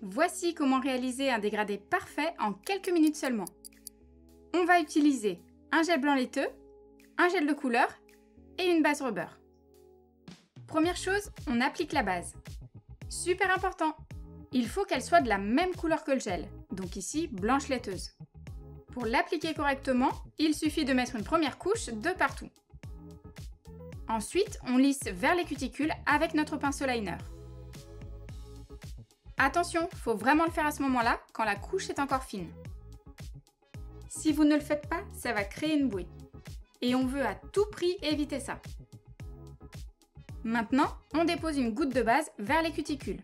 Voici comment réaliser un dégradé parfait en quelques minutes seulement. On va utiliser un gel blanc laiteux, un gel de couleur et une base rubber. Première chose, on applique la base. Super important! Il faut qu'elle soit de la même couleur que le gel, donc ici blanche laiteuse. Pour l'appliquer correctement, il suffit de mettre une première couche de partout. Ensuite, on lisse vers les cuticules avec notre pinceau liner. Attention, il faut vraiment le faire à ce moment-là, quand la couche est encore fine. Si vous ne le faites pas, ça va créer une bouée. Et on veut à tout prix éviter ça. Maintenant, on dépose une goutte de base vers les cuticules.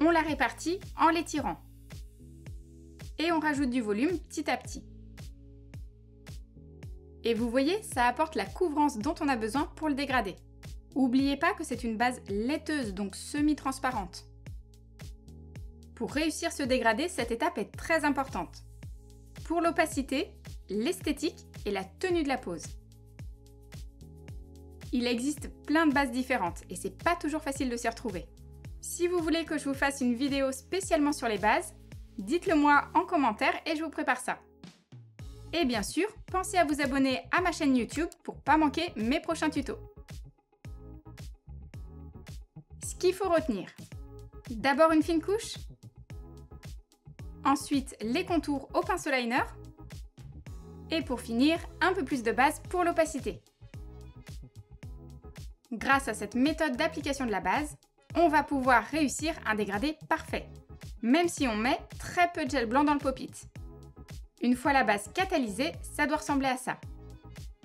On la répartit en l'étirant. Et on rajoute du volume petit à petit. Et vous voyez, ça apporte la couvrance dont on a besoin pour le dégradé. N'oubliez pas que c'est une base laiteuse, donc semi-transparente. Pour réussir ce dégradé, cette étape est très importante. Pour l'opacité, l'esthétique et la tenue de la pose. Il existe plein de bases différentes et c'est pas toujours facile de s'y retrouver. Si vous voulez que je vous fasse une vidéo spécialement sur les bases, dites-le moi en commentaire et je vous prépare ça. Et bien sûr, pensez à vous abonner à ma chaîne YouTube pour pas manquer mes prochains tutos. Ce qu'il faut retenir, d'abord une fine couche, ensuite les contours au pinceau liner, et pour finir, un peu plus de base pour l'opacité. Grâce à cette méthode d'application de la base, on va pouvoir réussir un dégradé parfait, même si on met très peu de gel blanc dans le pop-it. Une fois la base catalysée, ça doit ressembler à ça.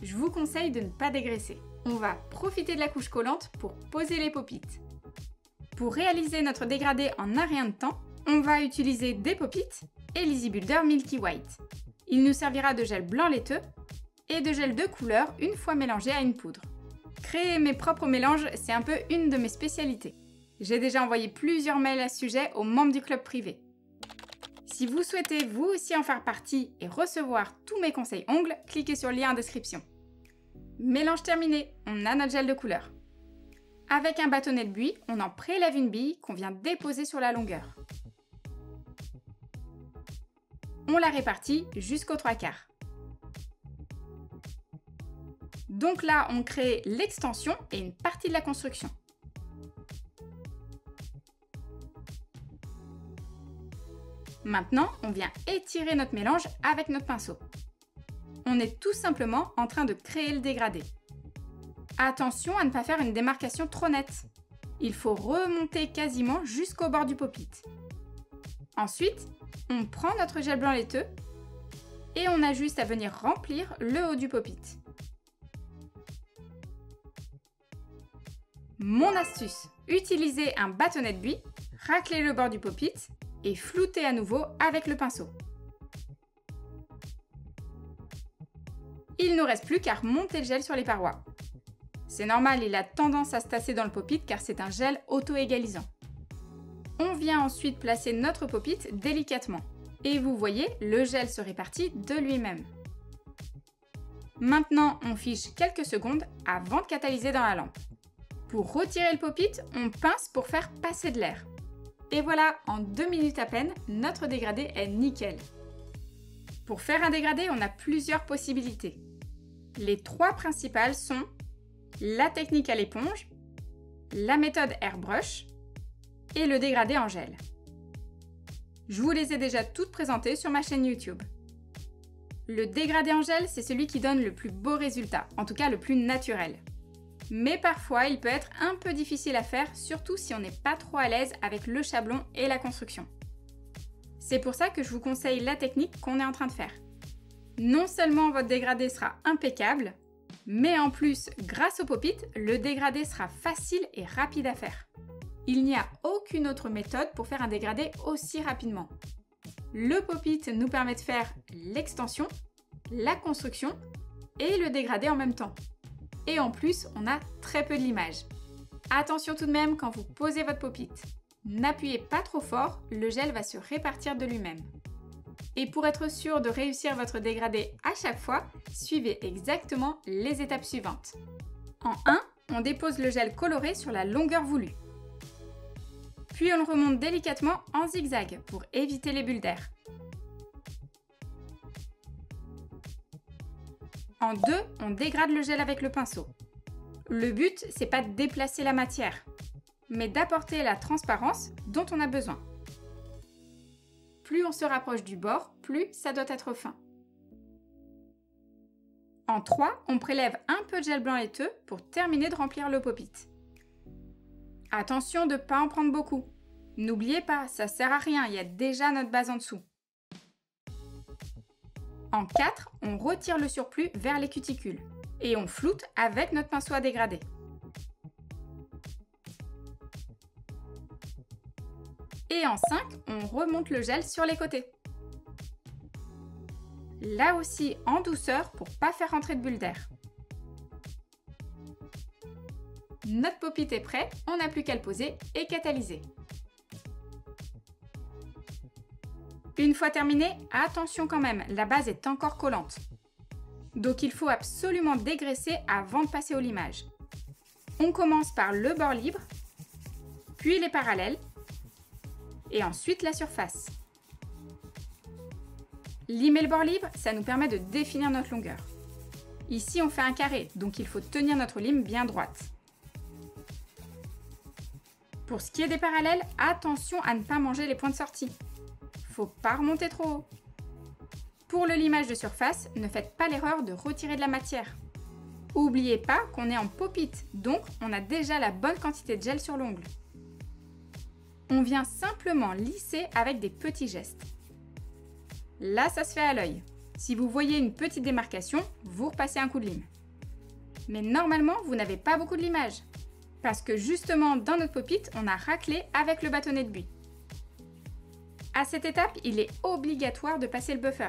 Je vous conseille de ne pas dégraisser. On va profiter de la couche collante pour poser les pop-it. Pour réaliser notre dégradé en un rien de temps, on va utiliser des pop-it et l'Easy Builder Milky White. Il nous servira de gel blanc laiteux et de gel de couleur une fois mélangé à une poudre. Créer mes propres mélanges, c'est un peu une de mes spécialités. J'ai déjà envoyé plusieurs mails à ce sujet aux membres du club privé. Si vous souhaitez vous aussi en faire partie et recevoir tous mes conseils ongles, cliquez sur le lien en description. Mélange terminé, on a notre gel de couleur. Avec un bâtonnet de buis, on en prélève une bille qu'on vient déposer sur la longueur. On la répartit jusqu'aux 3/4. Donc là, on crée l'extension et une partie de la construction. Maintenant, on vient étirer notre mélange avec notre pinceau. On est tout simplement en train de créer le dégradé. Attention à ne pas faire une démarcation trop nette. Il faut remonter quasiment jusqu'au bord du pop-it. Ensuite, on prend notre gel blanc laiteux et on a juste à venir remplir le haut du pop-it. Mon astuce, utilisez un bâtonnet de buis, raclez le bord du pop-it et floutez à nouveau avec le pinceau. Il ne nous reste plus qu'à remonter le gel sur les parois. C'est normal, il a tendance à se tasser dans le pop-it car c'est un gel auto-égalisant. On vient ensuite placer notre pop-it délicatement. Et vous voyez, le gel se répartit de lui-même. Maintenant, on fiche quelques secondes avant de catalyser dans la lampe. Pour retirer le pop-it, on pince pour faire passer de l'air. Et voilà, en 2 minutes à peine, notre dégradé est nickel. Pour faire un dégradé, on a plusieurs possibilités. Les 3 principales sont la technique à l'éponge, la méthode airbrush et le dégradé en gel. Je vous les ai déjà toutes présentées sur ma chaîne YouTube. Le dégradé en gel, c'est celui qui donne le plus beau résultat, en tout cas le plus naturel. Mais parfois, il peut être un peu difficile à faire, surtout si on n'est pas trop à l'aise avec le chablon et la construction. C'est pour ça que je vous conseille la technique qu'on est en train de faire. Non seulement votre dégradé sera impeccable, mais en plus, grâce au pop-it, le dégradé sera facile et rapide à faire. Il n'y a aucune autre méthode pour faire un dégradé aussi rapidement. Le pop-it nous permet de faire l'extension, la construction et le dégradé en même temps. Et en plus, on a très peu de l'image. Attention tout de même quand vous posez votre pop-it. N'appuyez pas trop fort, le gel va se répartir de lui-même. Et pour être sûr de réussir votre dégradé à chaque fois, suivez exactement les étapes suivantes. En 1, on dépose le gel coloré sur la longueur voulue. Puis on le remonte délicatement en zigzag pour éviter les bulles d'air. En deux, on dégrade le gel avec le pinceau. Le but, c'est pas de déplacer la matière, mais d'apporter la transparence dont on a besoin. Plus on se rapproche du bord, plus ça doit être fin. En 3, on prélève un peu de gel blanc laiteux pour terminer de remplir le pop-it. Attention de ne pas en prendre beaucoup. N'oubliez pas, ça sert à rien, il y a déjà notre base en dessous. En 4, on retire le surplus vers les cuticules et on floute avec notre pinceau à dégrader. Et en 5, on remonte le gel sur les côtés. Là aussi en douceur pour pas faire rentrer de bulles d'air. Notre pop-it est prêt, on n'a plus qu'à le poser et catalyser. Une fois terminé, attention quand même, la base est encore collante. Donc il faut absolument dégraisser avant de passer au limage. On commence par le bord libre, puis les parallèles, et ensuite la surface. Limer le bord libre, ça nous permet de définir notre longueur. Ici on fait un carré, donc il faut tenir notre lime bien droite. Pour ce qui est des parallèles, attention à ne pas manger les points de sortie. Faut pas remonter trop haut. Pour le limage de surface, ne faites pas l'erreur de retirer de la matière. N'oubliez pas qu'on est en pop-it, donc on a déjà la bonne quantité de gel sur l'ongle. On vient simplement lisser avec des petits gestes. Là, ça se fait à l'œil. Si vous voyez une petite démarcation, vous repassez un coup de lime. Mais normalement, vous n'avez pas beaucoup de limage. Parce que justement, dans notre pop-it, on a raclé avec le bâtonnet de buis. À cette étape, il est obligatoire de passer le buffer.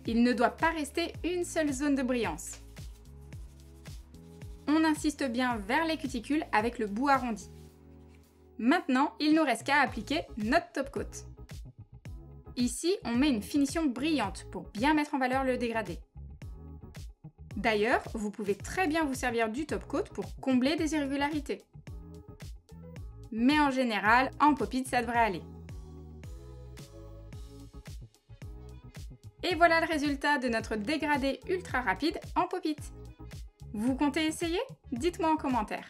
Il ne doit pas rester une seule zone de brillance. On insiste bien vers les cuticules avec le bout arrondi. Maintenant, il nous reste qu'à appliquer notre top coat. Ici, on met une finition brillante pour bien mettre en valeur le dégradé. D'ailleurs, vous pouvez très bien vous servir du top coat pour combler des irrégularités. Mais en général, en pop-it, ça devrait aller. Et voilà le résultat de notre dégradé ultra rapide en pop-it. Vous comptez essayer? Dites-moi en commentaire.